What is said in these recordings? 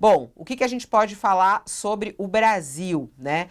Bom, o que a gente pode falar sobre o Brasil, né?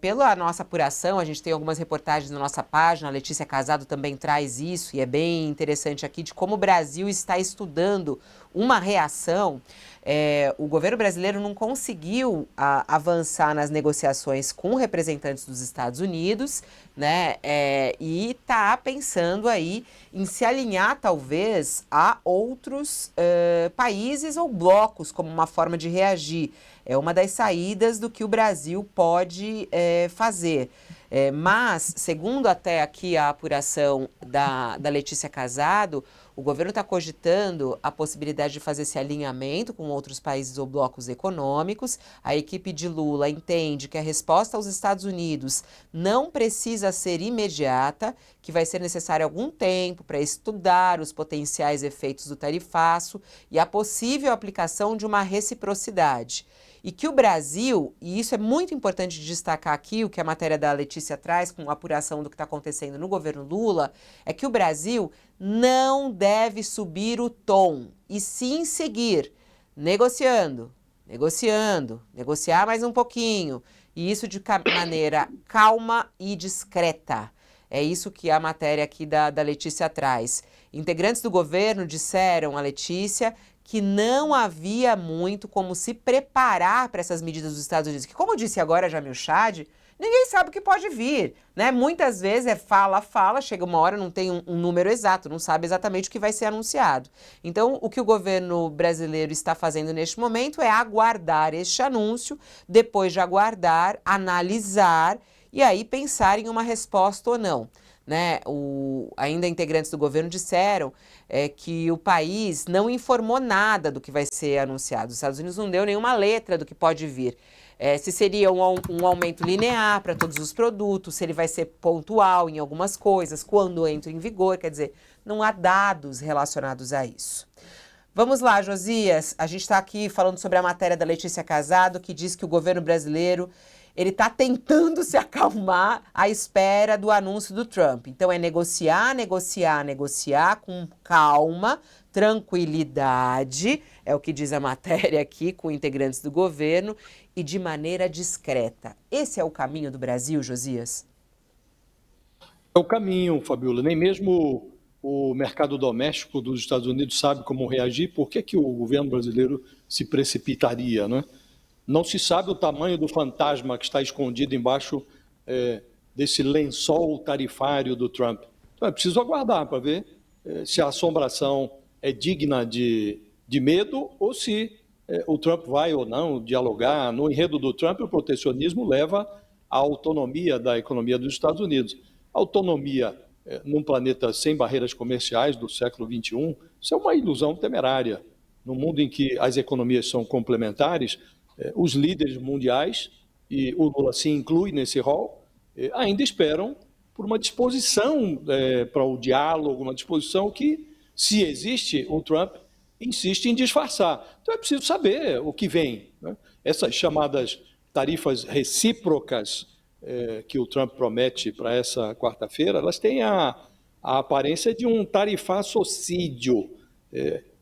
Pela nossa apuração, a gente tem algumas reportagens na nossa página, a Letícia Casado também traz isso, e é bem interessante aqui de como o Brasil está estudando uma reação. O governo brasileiro não conseguiu avançar nas negociações com representantes dos Estados Unidos, né? E está pensando aí em se alinhar, talvez, a outros países ou blocos como uma forma de reagir. É uma das saídas do que o Brasil pode fazer. Mas, segundo até aqui a apuração da Letícia Casado, o governo está cogitando a possibilidade de fazer esse alinhamento com outros países ou blocos econômicos. A equipe de Lula entende que a resposta aos Estados Unidos não precisa ser imediata, que vai ser necessário algum tempo para estudar os potenciais efeitos do tarifaço e a possível aplicação de uma reciprocidade. E que o Brasil, e isso é muito importante destacar aqui, o que a matéria da Letícia traz com a apuração do que está acontecendo no governo Lula, é que o Brasil não deve subir o tom, e sim seguir negociando, negociar mais um pouquinho, e isso de maneira calma e discreta. É isso que a matéria aqui da Letícia traz. Integrantes do governo disseram a Letícia que não havia muito como se preparar para essas medidas dos Estados Unidos, que, como disse agora Jamil Chad, ninguém sabe o que pode vir, né? Muitas vezes é fala, chega uma hora, não tem um número exato, não sabe exatamente o que vai ser anunciado. Então, o que o governo brasileiro está fazendo neste momento é aguardar este anúncio, depois de aguardar, analisar e aí pensar em uma resposta ou não. Né? Ainda integrantes do governo disseram que o país não informou nada do que vai ser anunciado. Os Estados Unidos não deu nenhuma letra do que pode vir. Se seria um aumento linear para todos os produtos, se ele vai ser pontual em algumas coisas, quando entra em vigor, quer dizer, não há dados relacionados a isso. Vamos lá, Josias, a gente está aqui falando sobre a matéria da Letícia Casado, que diz que o governo brasileiro ele está tentando se acalmar à espera do anúncio do Trump. Então, é negociar com calma, tranquilidade, é o que diz a matéria aqui, com integrantes do governo, e de maneira discreta. Esse é o caminho do Brasil, Josias? É o caminho, Fabiola. Nem mesmo o mercado doméstico dos Estados Unidos sabe como reagir. Por que o governo brasileiro se precipitaria, né? Não se sabe o tamanho do fantasma que está escondido embaixo desse lençol tarifário do Trump. Então é preciso aguardar para ver se a assombração é digna de medo ou se o Trump vai ou não dialogar. No enredo do Trump, o protecionismo leva à autonomia da economia dos Estados Unidos. A autonomia num planeta sem barreiras comerciais do século XXI, isso é uma ilusão temerária. No mundo em que as economias são complementares, os líderes mundiais, e o Lula se inclui nesse rol, ainda esperam por uma disposição para o diálogo, uma disposição que, se existe, o Trump insiste em disfarçar. Então é preciso saber o que vem, né? Essas chamadas tarifas recíprocas que o Trump promete para essa quarta-feira, elas têm a aparência de um tarifacocídio.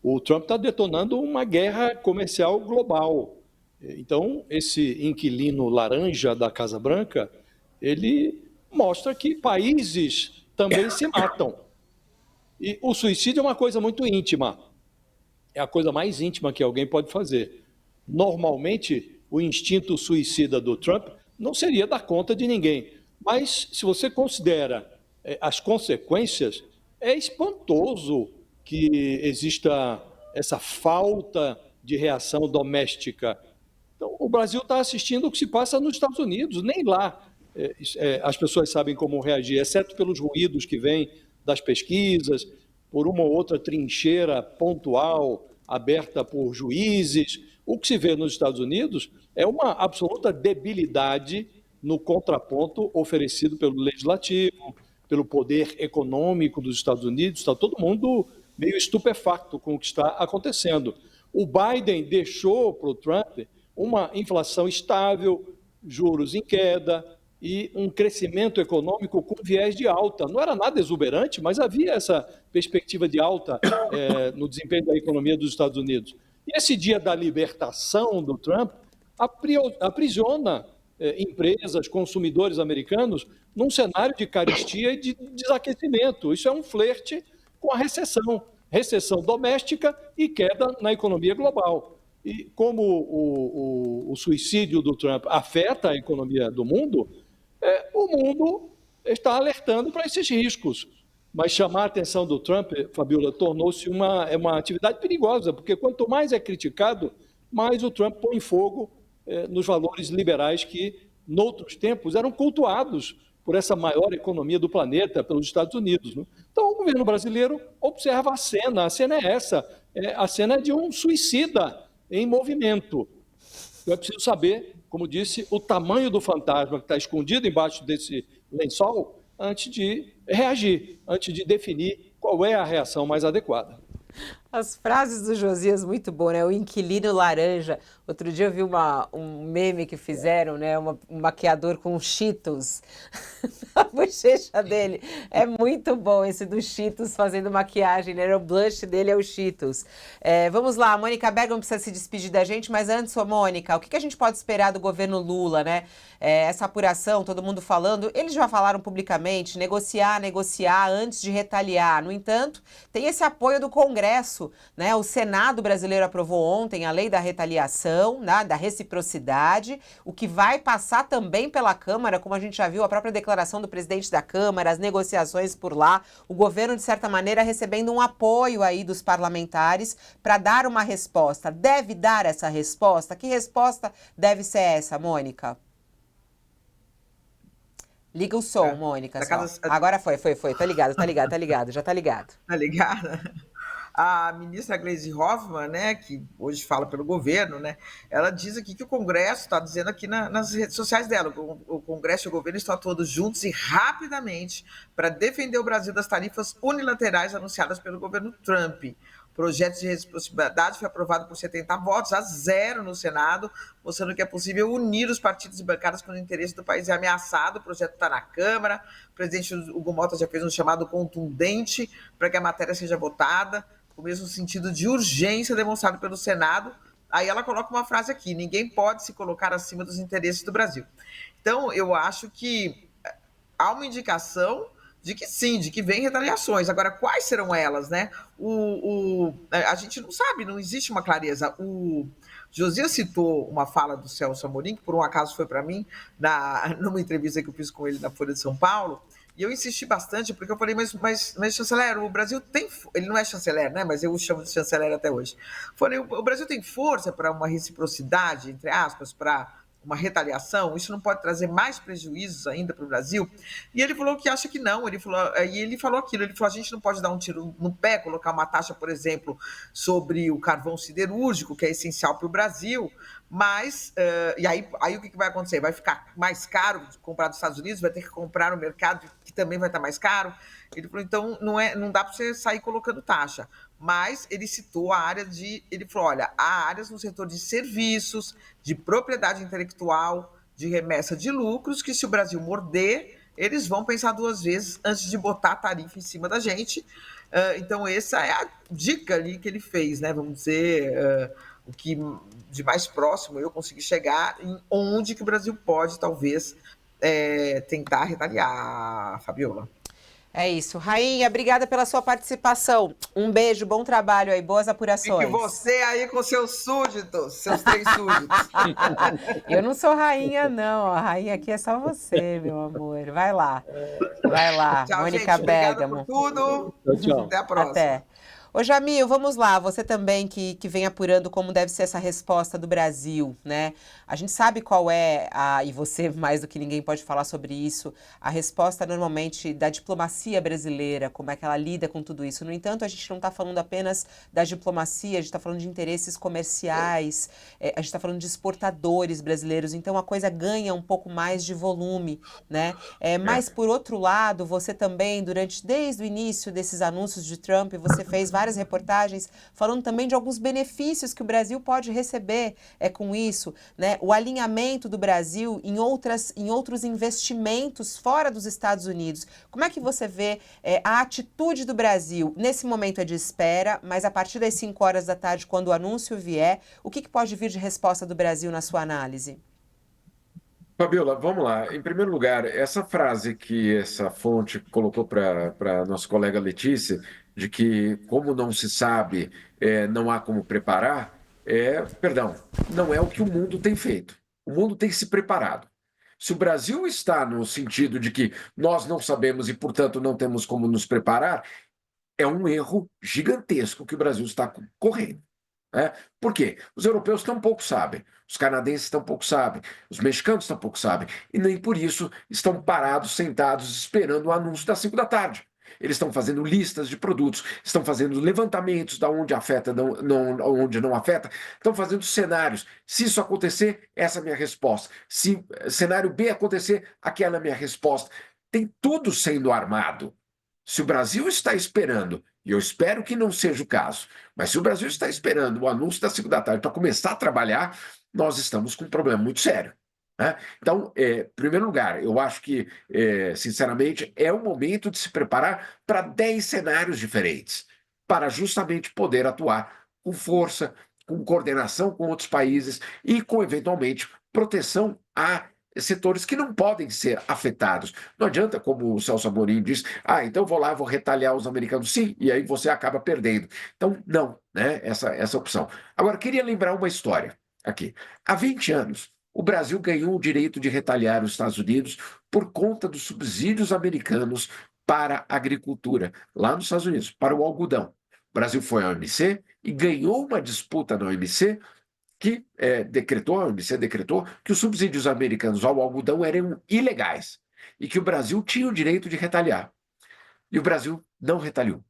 O Trump está detonando uma guerra comercial global. Então, esse inquilino laranja da Casa Branca, ele mostra que países também se matam. E o suicídio é uma coisa muito íntima. É a coisa mais íntima que alguém pode fazer. Normalmente, o instinto suicida do Trump não seria dar conta de ninguém. Mas, se você considera as consequências, é espantoso que exista essa falta de reação doméstica. Então, o Brasil está assistindo o que se passa nos Estados Unidos, nem lá as pessoas sabem como reagir, exceto pelos ruídos que vêm das pesquisas, por uma ou outra trincheira pontual, aberta por juízes. O que se vê nos Estados Unidos é uma absoluta debilidade no contraponto oferecido pelo legislativo, pelo poder econômico dos Estados Unidos. Está todo mundo meio estupefacto com o que está acontecendo. O Biden deixou para o Trump uma inflação estável, juros em queda e um crescimento econômico com viés de alta. Não era nada exuberante, mas havia essa perspectiva de alta no desempenho da economia dos Estados Unidos. E esse dia da libertação do Trump aprisiona empresas, consumidores americanos, num cenário de carestia e de desaquecimento. Isso é um flerte com a recessão doméstica e queda na economia global. E como o suicídio do Trump afeta a economia do mundo, o mundo está alertando para esses riscos. Mas chamar a atenção do Trump, Fabiola, tornou-se uma atividade perigosa, porque quanto mais é criticado, mais o Trump põe fogo nos valores liberais que, noutros tempos, eram cultuados por essa maior economia do planeta, pelos Estados Unidos. Né? Então, o governo brasileiro observa a cena é essa, a cena de um suicida em movimento. Então, é preciso saber, como disse, o tamanho do fantasma que está escondido embaixo desse lençol antes de reagir, antes de definir qual é a reação mais adequada. As frases do Josias, muito bom, né? O inquilino laranja. Outro dia eu vi um meme que fizeram, né? Um maquiador com Cheetos na bochecha dele. É muito bom esse do Cheetos fazendo maquiagem, né? O blush dele é o Cheetos. Vamos lá, a Mônica Bergamo precisa se despedir da gente, mas antes, ô Mônica, o que a gente pode esperar do governo Lula, né? Essa apuração, todo mundo falando, eles já falaram publicamente, negociar antes de retaliar. No entanto, tem esse apoio do Congresso, né? O Senado brasileiro aprovou ontem a lei da retaliação, né? Da reciprocidade, o que vai passar também pela Câmara, como a gente já viu, a própria declaração do presidente da Câmara, as negociações por lá, o governo, de certa maneira, recebendo um apoio aí dos parlamentares para dar uma resposta. Deve dar essa resposta? Que resposta deve ser essa, Mônica? Liga o som, Mônica. Agora foi. Tá ligado, já tá ligado. Tá ligada? A ministra Gleisi Hoffmann, né, que hoje fala pelo governo, né, ela diz aqui que o Congresso está dizendo aqui nas redes sociais dela, o Congresso e o governo estão atuando juntos e rapidamente para defender o Brasil das tarifas unilaterais anunciadas pelo governo Trump. O projeto de reciprocidade foi aprovado por 70 votos a 0 no Senado, mostrando que é possível unir os partidos e bancadas quando o interesse do país é ameaçado. O projeto está na Câmara, o presidente Hugo Mota já fez um chamado contundente para que a matéria seja votada, com o mesmo sentido de urgência demonstrado pelo Senado. Aí ela coloca uma frase aqui: ninguém pode se colocar acima dos interesses do Brasil. Então, eu acho que há uma indicação de que sim, de que vem retaliações. Agora, quais serão elas, né? A gente não sabe, não existe uma clareza. O Josias citou uma fala do Celso Amorim, que por um acaso foi para mim, numa entrevista que eu fiz com ele na Folha de São Paulo, e eu insisti bastante, porque eu falei, mas chanceler, o Brasil tem... Ele não é chanceler, né? Mas eu o chamo de chanceler até hoje. Falei, o Brasil tem força para uma reciprocidade, entre aspas, para uma retaliação? Isso não pode trazer mais prejuízos ainda para o Brasil? E ele falou que acha que não. Ele falou aquilo, ele falou, a gente não pode dar um tiro no pé, colocar uma taxa, por exemplo, sobre o carvão siderúrgico, que é essencial para o Brasil, mas, e aí o que vai acontecer? Vai ficar mais caro comprar dos Estados Unidos, vai ter que comprar no mercado, que também vai estar mais caro. Ele falou, então não dá para você sair colocando taxa. Mas ele citou a área ele falou, olha, há áreas no setor de serviços, de propriedade intelectual, de remessa de lucros, que se o Brasil morder, eles vão pensar 2 vezes antes de botar a tarifa em cima da gente. Então, essa é a dica ali que ele fez, né? Vamos dizer, o que de mais próximo eu consegui chegar, em onde que o Brasil pode, talvez, tentar retaliar, Fabiola. É isso. Rainha, obrigada pela sua participação. Um beijo, bom trabalho aí, boas apurações. Fique você aí com seus súditos, seus 3 súditos. Eu não sou rainha, não. A rainha aqui é só você, meu amor. Vai lá. Tchau, Mônica gente. Bergamo. Obrigada por tudo. Tchau. Até a próxima. Até. Ô Jamil, vamos lá, você também que vem apurando como deve ser essa resposta do Brasil, né? A gente sabe qual é, e você mais do que ninguém pode falar sobre isso, a resposta normalmente da diplomacia brasileira, como é que ela lida com tudo isso. No entanto, a gente não está falando apenas da diplomacia, a gente está falando de interesses comerciais, a gente está falando de exportadores brasileiros, então a coisa ganha um pouco mais de volume, né? Mas, por outro lado, você também, desde o início desses anúncios de Trump, você fez várias reportagens falando também de alguns benefícios que o Brasil pode receber com isso, né? O alinhamento do Brasil em outros investimentos fora dos Estados Unidos. Como é que você vê a atitude do Brasil? Nesse momento é de espera, mas a partir das 5 horas da tarde, quando o anúncio vier, o que pode vir de resposta do Brasil na sua análise? Fabiola, vamos lá. Em primeiro lugar, essa frase que essa fonte colocou para nossa colega Letícia, de que como não se sabe, não há como preparar, perdão, não é o que o mundo tem feito. O mundo tem se preparado. Se o Brasil está no sentido de que nós não sabemos e, portanto, não temos como nos preparar, é um erro gigantesco que o Brasil está correndo. Né? Por quê? Os europeus tampouco sabem, os canadenses tampouco sabem, os mexicanos tampouco sabem, e nem por isso estão parados, sentados, esperando o anúncio das 5 da tarde. Eles estão fazendo listas de produtos, estão fazendo levantamentos da onde afeta, onde não afeta, estão fazendo cenários. Se isso acontecer, essa é a minha resposta. Se cenário B acontecer, aquela é a minha resposta. Tem tudo sendo armado. Se o Brasil está esperando, e eu espero que não seja o caso, mas se o Brasil está esperando o anúncio das 5 da tarde para começar a trabalhar, nós estamos com um problema muito sério. Né? Então, em primeiro lugar, eu acho que, sinceramente, é o momento de se preparar para 10 cenários diferentes, para justamente poder atuar com força, com coordenação com outros países e com, eventualmente, proteção a setores que não podem ser afetados. Não adianta, como o Celso Amorim diz, então vou lá, vou retaliar os americanos. Sim, e aí você acaba perdendo. Então, não, né? Essa opção. Agora, queria lembrar uma história aqui. Há 20 anos, o Brasil ganhou o direito de retaliar os Estados Unidos por conta dos subsídios americanos para a agricultura, lá nos Estados Unidos, para o algodão. O Brasil foi à OMC e ganhou uma disputa na OMC que a OMC decretou que os subsídios americanos ao algodão eram ilegais e que o Brasil tinha o direito de retaliar. E o Brasil não retaliou.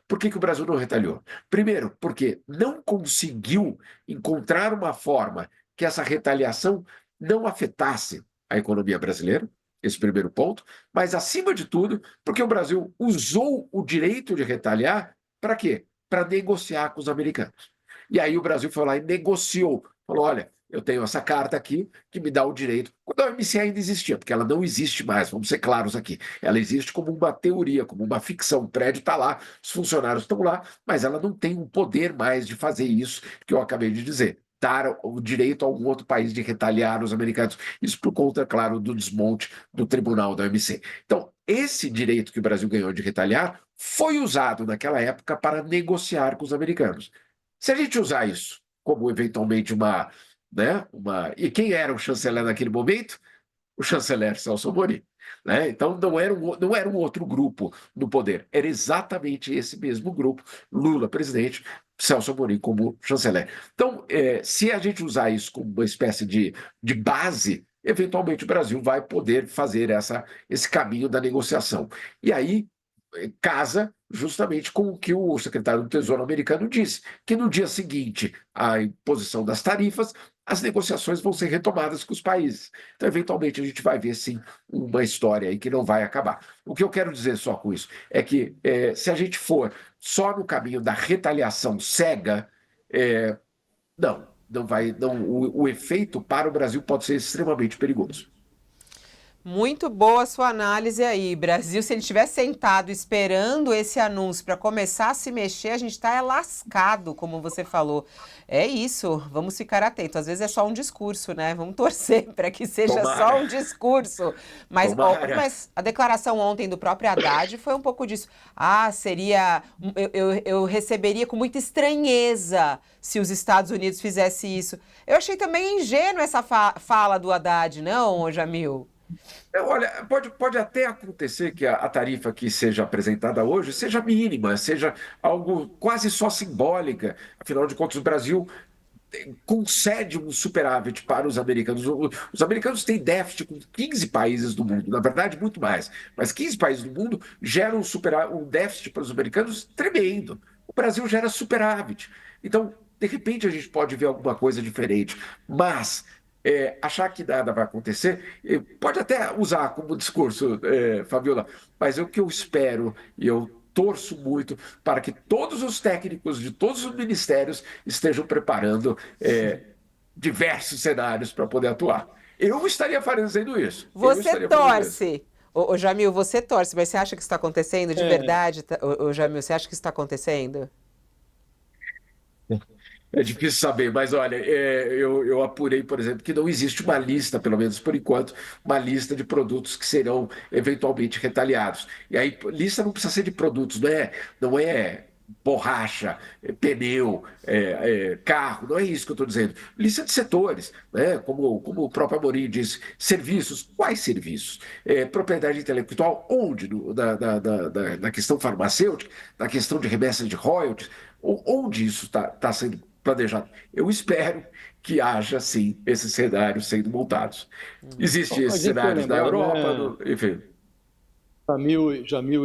Por que o Brasil não retaliou? Primeiro, porque não conseguiu encontrar uma forma que essa retaliação não afetasse a economia brasileira, esse primeiro ponto, mas, acima de tudo, porque o Brasil usou o direito de retaliar para quê? Para negociar com os americanos. E aí o Brasil foi lá e negociou. Falou, olha, eu tenho essa carta aqui que me dá o direito. Quando a OMC ainda existia, porque ela não existe mais, vamos ser claros aqui. Ela existe como uma teoria, como uma ficção. O prédio está lá, os funcionários estão lá, mas ela não tem o poder mais de fazer isso que eu acabei de dizer. Dar o direito a algum outro país de retaliar os americanos. Isso por conta, claro, do desmonte do tribunal da OMC. Então, esse direito que o Brasil ganhou de retaliar foi usado naquela época para negociar com os americanos. Se a gente usar isso como eventualmente E quem era o chanceler naquele momento? O chanceler Celso Amorim. Né? Então não era um outro grupo no poder, era exatamente esse mesmo grupo, Lula presidente, Celso Amorim como chanceler. Então, se a gente usar isso como uma espécie de base, eventualmente o Brasil vai poder fazer esse caminho da negociação. E aí casa justamente com o que o secretário do Tesouro americano disse, que no dia seguinte à imposição das tarifas, as negociações vão ser retomadas com os países. Então, eventualmente, a gente vai ver, sim, uma história aí que não vai acabar. O que eu quero dizer só com isso é que, se a gente for só no caminho da retaliação cega, não vai, o efeito para o Brasil pode ser extremamente perigoso. Muito boa a sua análise aí. Brasil, se ele tivesse sentado esperando esse anúncio para começar a se mexer, a gente está lascado, como você falou. É isso, vamos ficar atentos. Às vezes é só um discurso, né? Vamos torcer para que seja só um discurso. Mas a declaração ontem do próprio Haddad foi um pouco disso. Seria. Eu receberia com muita estranheza se os Estados Unidos fizessem isso. Eu achei também ingênua essa fala do Haddad, não, Jamil? Olha, pode até acontecer que a tarifa que seja apresentada hoje seja mínima, seja algo quase só simbólica. Afinal de contas, o Brasil concede um superávit para os americanos. Os americanos têm déficit com 15 países do mundo, na verdade, muito mais. Mas 15 países do mundo geram um déficit para os americanos tremendo. O Brasil gera superávit. Então, de repente, a gente pode ver alguma coisa diferente. Mas achar que nada vai acontecer, pode até usar como discurso, Fabiola, mas o que eu espero, e eu torço muito para que todos os técnicos de todos os ministérios estejam preparando diversos cenários para poder atuar. Eu estaria fazendo isso. Você torce, ô Jamil, você torce, mas você acha que isso está acontecendo de verdade, ô Jamil? Você acha que isso está acontecendo? É difícil saber, mas olha, eu apurei, por exemplo, que não existe uma lista, pelo menos por enquanto, uma lista de produtos que serão eventualmente retaliados. E aí, lista não precisa ser de produtos, não é borracha, pneu, carro, não é isso que eu estou dizendo. Lista de setores, né? Como o próprio Amorim disse, serviços, quais serviços? Propriedade intelectual, onde? Na questão farmacêutica, na questão de remessa de royalties, onde isso está sendo planejado? Eu espero que haja, sim, esses cenários sendo montados. Existem esses cenários na Europa, enfim. Jamil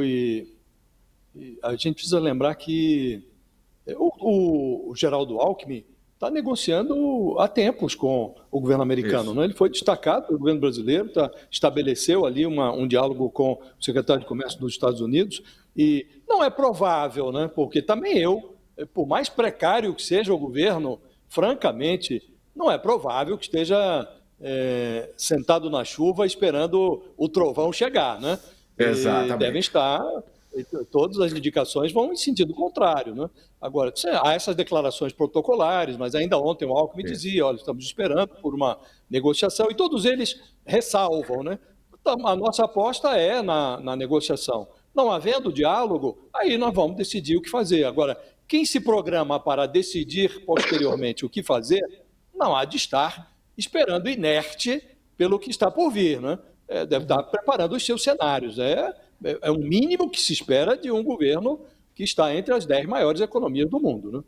a gente precisa lembrar que o Geraldo Alckmin está negociando há tempos com o governo americano. Né? Ele foi destacado pelo governo brasileiro, estabeleceu ali um diálogo com o secretário de Comércio dos Estados Unidos, e não é provável, né? Porque também por mais precário que seja o governo, francamente, não é provável que esteja sentado na chuva esperando o trovão chegar, né? Exatamente. Devem estar, todas as indicações vão em sentido contrário, né? Agora, há essas declarações protocolares, mas ainda ontem o Alckmin dizia, olha, estamos esperando por uma negociação, e todos eles ressalvam, né? Então, a nossa aposta é na negociação. Não havendo diálogo, aí nós vamos decidir o que fazer. Agora, quem se programa para decidir posteriormente o que fazer, não há de estar esperando inerte pelo que está por vir, né? Deve estar preparando os seus cenários. É o mínimo que se espera de um governo que está entre as 10 maiores economias do mundo, né?